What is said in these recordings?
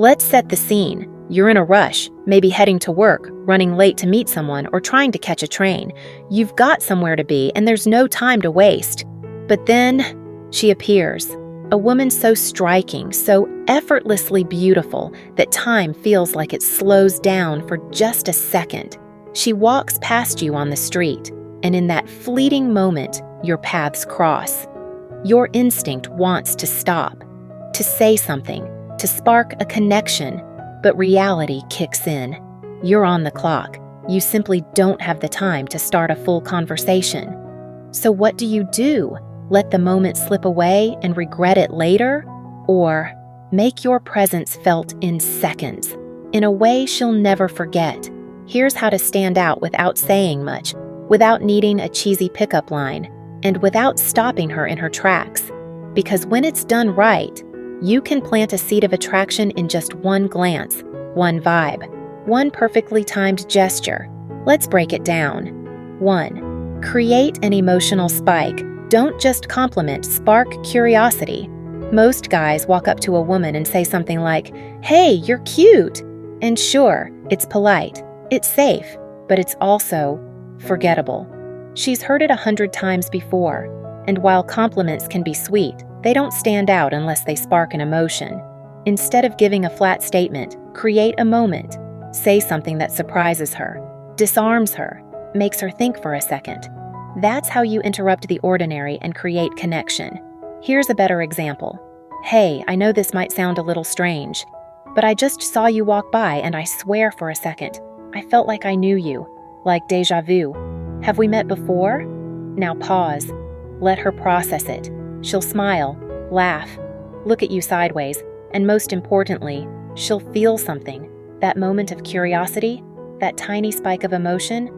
Let's set the scene. You're in a rush, maybe heading to work, running late to meet someone, or trying to catch a train. You've got somewhere to be, and there's no time to waste. But then she appears. A woman so striking, so effortlessly beautiful that time feels like it slows down for just a second. She walks past you on the street, and in that fleeting moment, your paths cross. Your instinct wants to stop, to say something, to spark a connection, but reality kicks in. You're on the clock. You simply don't have the time to start a full conversation. So what do? Let the moment slip away and regret it later? Or make your presence felt in seconds, in a way she'll never forget? Here's how to stand out without saying much, without needing a cheesy pickup line, and without stopping her in her tracks. Because when it's done right, you can plant a seed of attraction in just one glance, one vibe, one perfectly timed gesture. Let's break it down. 1. Create an emotional spike. Don't just compliment, spark curiosity. Most guys walk up to a woman and say something like, "Hey, you're cute." And sure, it's polite, it's safe, but it's also forgettable. She's heard it 100 times before, and while compliments can be sweet, they don't stand out unless they spark an emotion. Instead of giving a flat statement, create a moment. Say something that surprises her, disarms her, makes her think for a second. That's how you interrupt the ordinary and create connection. Here's a better example. "Hey, I know this might sound a little strange, but I just saw you walk by and I swear for a second, I felt like I knew you, like déjà vu. Have we met before?" Now pause. Let her process it. She'll smile, laugh, look at you sideways, and most importantly, she'll feel something. That moment of curiosity, that tiny spike of emotion,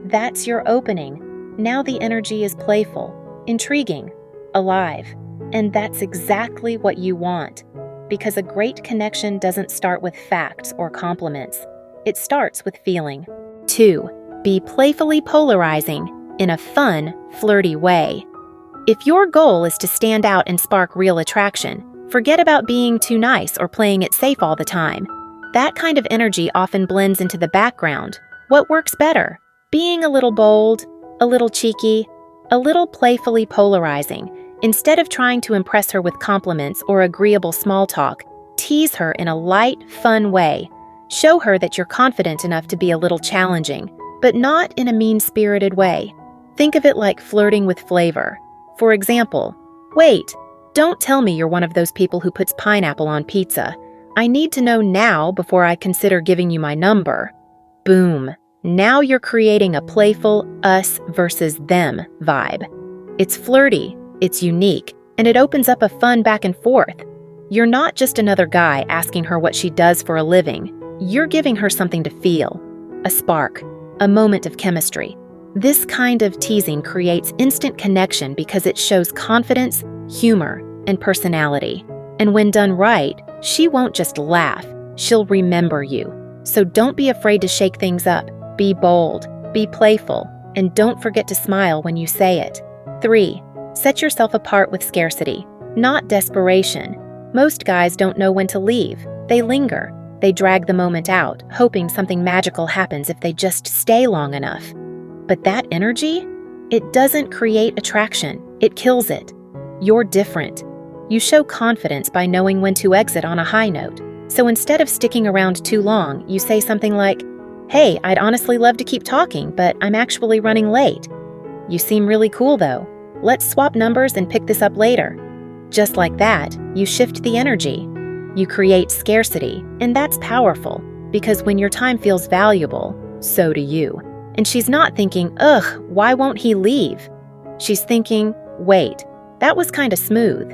that's your opening. Now the energy is playful, intriguing, alive. And that's exactly what you want. Because a great connection doesn't start with facts or compliments. It starts with feeling. 2. Be playfully polarizing in a fun, flirty way. If your goal is to stand out and spark real attraction, forget about being too nice or playing it safe all the time. That kind of energy often blends into the background. What works better? Being a little bold, a little cheeky, a little playfully polarizing. Instead of trying to impress her with compliments or agreeable small talk, tease her in a light, fun way. Show her that you're confident enough to be a little challenging, but not in a mean-spirited way. Think of it like flirting with flavor. For example, "Wait, don't tell me you're one of those people who puts pineapple on pizza. I need to know now before I consider giving you my number." Boom. Now you're creating a playful us versus them vibe. It's flirty, it's unique, and it opens up a fun back and forth. You're not just another guy asking her what she does for a living. You're giving her something to feel, a spark, a moment of chemistry. This kind of teasing creates instant connection because it shows confidence, humor, and personality. And when done right, she won't just laugh, she'll remember you. So don't be afraid to shake things up. Be bold, be playful, and don't forget to smile when you say it. 3. Set yourself apart with scarcity, not desperation. Most guys don't know when to leave. They linger. They drag the moment out, hoping something magical happens if they just stay long enough. But that energy? It doesn't create attraction. It kills it. You're different. You show confidence by knowing when to exit on a high note. So instead of sticking around too long, you say something like, "Hey, I'd honestly love to keep talking, but I'm actually running late. You seem really cool though. Let's swap numbers and pick this up later." Just like that, you shift the energy. You create scarcity, and that's powerful, because when your time feels valuable, so do you. And she's not thinking, "Ugh, why won't he leave?" She's thinking, "Wait, that was kinda smooth."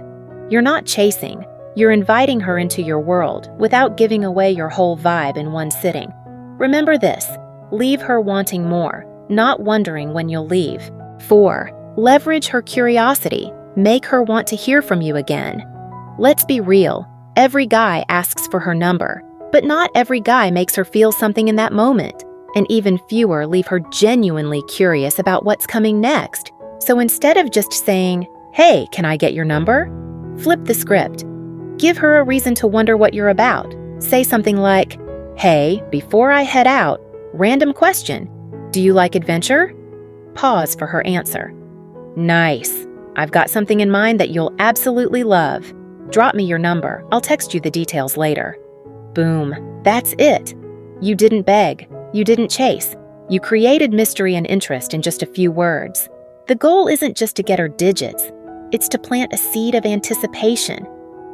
You're not chasing. You're inviting her into your world without giving away your whole vibe in one sitting. Remember this, leave her wanting more, not wondering when you'll leave. 4. Leverage her curiosity. Make her want to hear from you again. Let's be real. Every guy asks for her number, but not every guy makes her feel something in that moment. And even fewer leave her genuinely curious about what's coming next. So instead of just saying, "Hey, can I get your number?" flip the script. Give her a reason to wonder what you're about. Say something like, "Hey, before I head out, random question. Do you like adventure?" Pause for her answer. "Nice. I've got something in mind that you'll absolutely love. Drop me your number. I'll text you the details later." Boom. That's it. You didn't beg. You didn't chase. You created mystery and interest in just a few words. The goal isn't just to get her digits. It's to plant a seed of anticipation.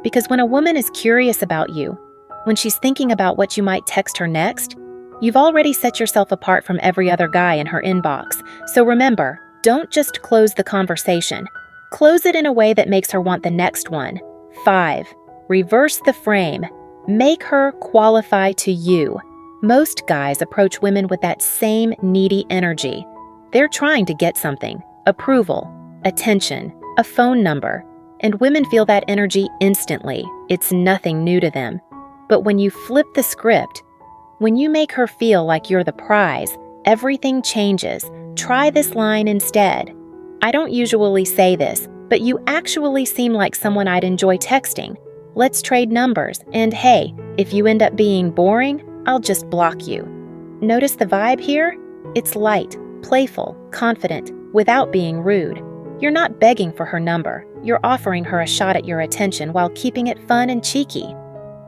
Because when a woman is curious about you, when she's thinking about what you might text her next, you've already set yourself apart from every other guy in her inbox. So remember, don't just close the conversation. Close it in a way that makes her want the next one. 5. Reverse the frame. Make her qualify to you. Most guys approach women with that same needy energy. They're trying to get something: approval, attention, a phone number. And women feel that energy instantly. It's nothing new to them. But when you flip the script, when you make her feel like you're the prize, everything changes. Try this line instead. "I don't usually say this, but you actually seem like someone I'd enjoy texting. Let's trade numbers, and hey, if you end up being boring, I'll just block you." Notice the vibe here? It's light, playful, confident, without being rude. You're not begging for her number. You're offering her a shot at your attention while keeping it fun and cheeky.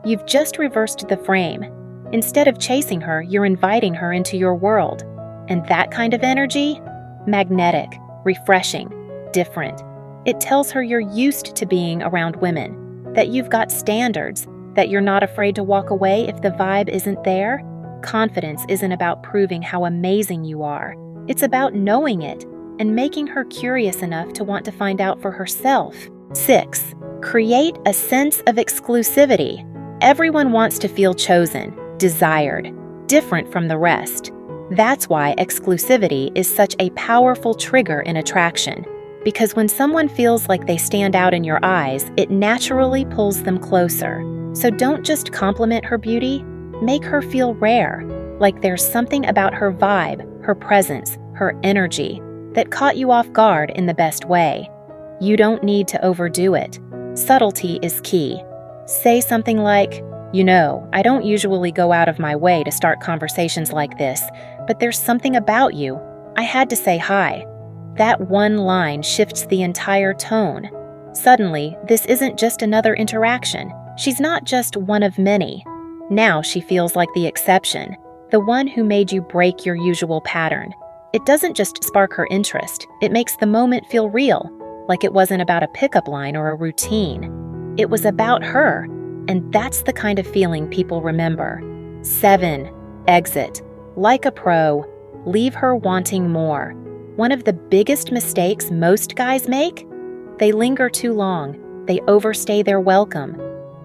You've just reversed the frame. Instead of chasing her, you're inviting her into your world. And that kind of energy? Magnetic, refreshing, different. It tells her you're used to being around women, that you've got standards, that you're not afraid to walk away if the vibe isn't there. Confidence isn't about proving how amazing you are. It's about knowing it and making her curious enough to want to find out for herself. 6. Create a sense of exclusivity. Everyone wants to feel chosen, desired, different from the rest. That's why exclusivity is such a powerful trigger in attraction. Because when someone feels like they stand out in your eyes, it naturally pulls them closer. So don't just compliment her beauty, make her feel rare, like there's something about her vibe, her presence, her energy, that caught you off guard in the best way. You don't need to overdo it. Subtlety is key. Say something like, I don't usually go out of my way to start conversations like this, but there's something about you. I had to say hi." That one line shifts the entire tone. Suddenly, this isn't just another interaction. She's not just one of many. Now she feels like the exception, the one who made you break your usual pattern. It doesn't just spark her interest, it makes the moment feel real, like it wasn't about a pickup line or a routine. It was about her, and that's the kind of feeling people remember. 7. Exit. Like a pro, leave her wanting more. One of the biggest mistakes most guys make? They linger too long. They overstay their welcome.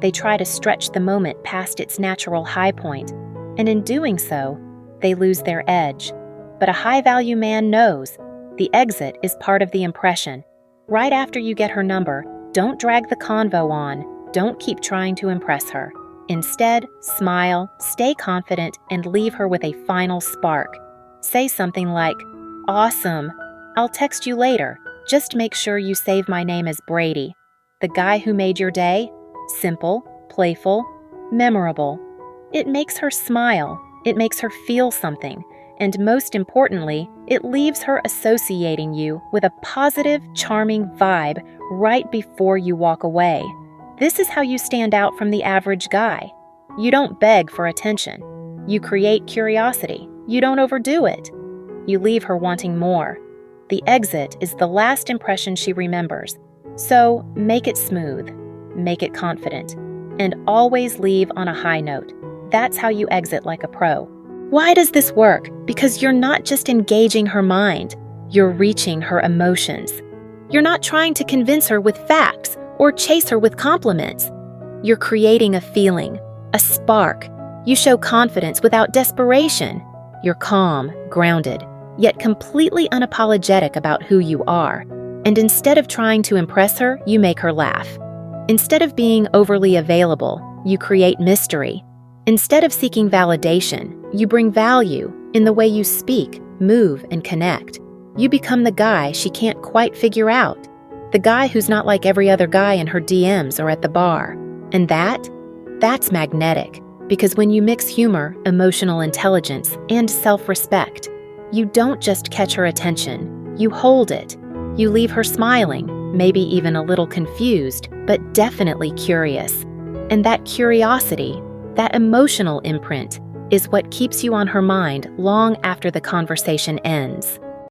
They try to stretch the moment past its natural high point, and in doing so, they lose their edge. But a high-value man knows the exit is part of the impression. Right after you get her number, don't drag the convo on. Don't keep trying to impress her. Instead, smile, stay confident, and leave her with a final spark. Say something like, "Awesome. I'll text you later. Just make sure you save my name as Brady." The guy who made your day? Simple, playful, memorable. It makes her smile. It makes her feel something. And most importantly, it leaves her associating you with a positive, charming vibe right before you walk away. This is how you stand out from the average guy. You don't beg for attention. You create curiosity. You don't overdo it. You leave her wanting more. The exit is the last impression she remembers. So make it smooth, make it confident, and always leave on a high note. That's how you exit like a pro. Why does this work? Because you're not just engaging her mind, you're reaching her emotions. You're not trying to convince her with facts or chase her with compliments. You're creating a feeling, a spark. You show confidence without desperation. You're calm, grounded, yet completely unapologetic about who you are. And instead of trying to impress her, you make her laugh. Instead of being overly available, you create mystery. Instead of seeking validation, you bring value in the way you speak, move, and connect. You become the guy she can't quite figure out. The guy who's not like every other guy in her DMs or at the bar. And that's magnetic. Because when you mix humor, emotional intelligence, and self-respect, you don't just catch her attention, you hold it. You leave her smiling, maybe even a little confused, but definitely curious. And that curiosity, that emotional imprint, is what keeps you on her mind long after the conversation ends.